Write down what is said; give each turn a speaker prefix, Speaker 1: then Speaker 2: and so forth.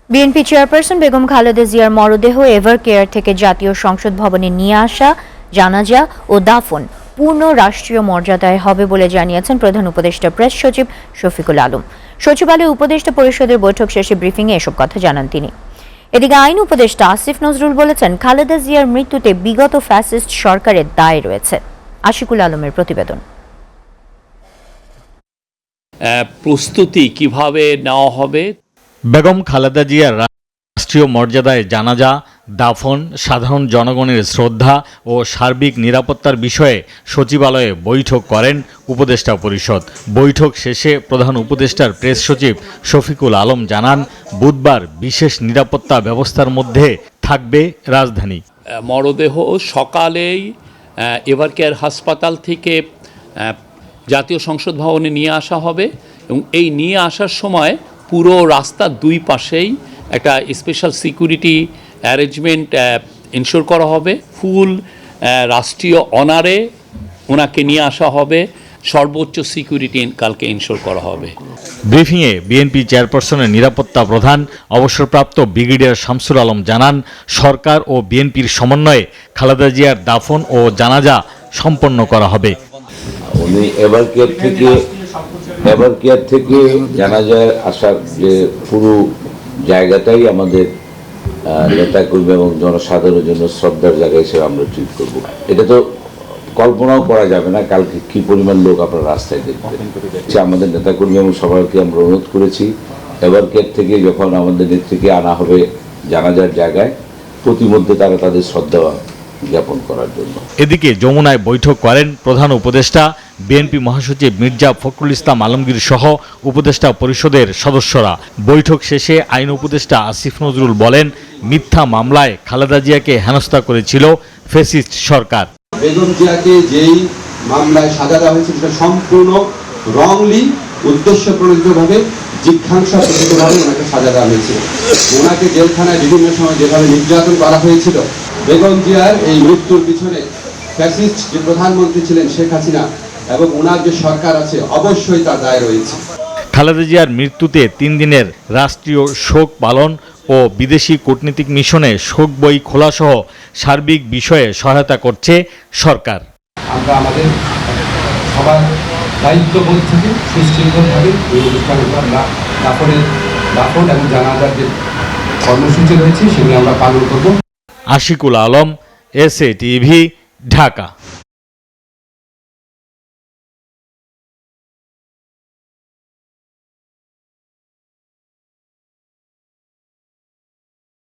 Speaker 1: BNP chairperson Begum Khaleda জিয়ার মরদেহ ever care থেকে জাতীয় সংসদ ভবনে নিয়ে আসা, জানাজা ও দাফন পূর্ণ রাষ্ট্রীয় মর্যাদায় হবে বলে জানিয়েছেন প্রধান উপদেষ্টা প্রেস সচিব শফিকুল আলম। সচিবালয়ে উপদেষ্টা পরিষদের বৈঠক শেষে ব্রিফিংয়ে এসব কথা জানান তিনি। এদিকে আইন উপদেষ্টা আসিফ নজরুল বলেছেন, খালেদা জিয়ার মৃত্যুতে বিগত ফ্যাসিস্ট সরকারের দায় রয়েছে। আশিকুল আলমের প্রতিবেদন।
Speaker 2: প্রস্তুতি কিভাবে নেওয়া হবে?
Speaker 3: বেগম খালেদা জিয়ার রাষ্ট্রীয় মর্যাদায় জানাজা, দাফন, সাধারণ জনগণের শ্রদ্ধা ও সার্বিক নিরাপত্তার বিষয়ে সচিবালয়ে বৈঠক করেন উপদেষ্টা পরিষদ। বৈঠক শেষে প্রধান উপদেষ্টার প্রেস সচিব শফিকুল আলম জানান, বুধবার বিশেষ নিরাপত্তা ব্যবস্থার মধ্যে থাকবে রাজধানী।
Speaker 2: মরদেহ সকালেই এভার কেয়ার হাসপাতাল থেকে জাতীয় সংসদ ভবনে নিয়ে আসা হবে এবং এই নিয়ে আসার সময় পুরো রাস্তার দুই পাশেই একটা স্পেশাল সিকিউরিটি অ্যারেঞ্জমেন্ট ইনশিওর করা হবে। ফুল রাষ্ট্রীয় অনারে ওনাকে নিয়ে আসা হবে, সর্বোচ্চ সিকিউরিটি কালকে ইনশিওর করা হবে।
Speaker 3: ব্রিফিংয়ে বিএনপি চেয়ারপারসনের নিরাপত্তা প্রধান অবসরপ্রাপ্ত ব্রিগেডিয়ার শামসুল আলম জানান, সরকার ও বিএনপির সমন্বয়ে খালেদা জিয়ার দাফন ও জানাজা সম্পন্ন করা হবে।
Speaker 4: উনি এভার কেয়ার থেকে জানাজায় আসার যে পুরো জায়গাটাই আমাদের নেতাকর্মী এবং জনসাধারণের জন্য শ্রদ্ধার জায়গা হিসেবে আমরা ট্রিট করব। এটা তো কল্পনাও করা যাবে না কালকে কি পরিমাণ লোক আপনার রাস্তায় দেখবেন। আমাদের নেতাকর্মী এবং সবাইকে আমরা অনুরোধ করেছি, এভার কেয়ার থেকে যখন আমাদের নেত্রীকে আনা হবে জানাজার জায়গায়, প্রতিমধ্যে তারা তাদের শ্রদ্ধা জ্ঞাপন করার জন্য।
Speaker 3: এদিকে যমুনায় বৈঠক করেন প্রধান উপদেষ্টা, বিএনপি মহাসচিব মির্জা ফখরুল ইসলাম আলমগীর সহ উপদেষ্টা পরিষদের সদস্যরা। বৈঠক শেষে আইন উপদেষ্টা আসিফ নজরুল বলেন, মিথ্যা মামলায় খালেদা জিয়াকে হেনস্থা করেছিল ফ্যাসিস্ট সরকার।
Speaker 5: বেগম জিয়াকে যেই মামলায় সাজা দেওয়া হয়েছে সেটা সম্পূর্ণ রংলি, উদ্দেশ্যপ্রণোদিতভাবে, জিজ্ঞাসাপ্রণোদিতভাবে ওনাকে সাজা দেওয়া হয়েছিল। ওনাকে জেলখানায় বিভিন্ন সময় যেভাবে নির্যাতন করা হয়েছিল, বেগম জিয়ার এই মৃত্যুর পিছনে ফ্যাসিস্ট যে প্রধানমন্ত্রী ছিলেন শেখ হাসিনা এবং ওনার যে সরকার আছে, অবশ্যই তার দায় রয়েছে।
Speaker 3: খালেদা জিয়ার মৃত্যুতে 3 দিনের রাষ্ট্রীয় শোক পালন ও বিদেশি কূটনীতিক মিশনে শোক বই খোলাসহ সার্বিক বিষয়ে সহায়তা করছে সরকার।
Speaker 5: আমরা আমাদের সবার দায়িত্ববোধ থেকে সুশৃঙ্খলভাবে এই অনুষ্ঠানগুলো আমরা দাফন এবং জানাজার যে কর্মসূচি রয়েছে সেগুলো আমরা পালন করব।
Speaker 3: Ashikul Alam, SA TV, Dhaka.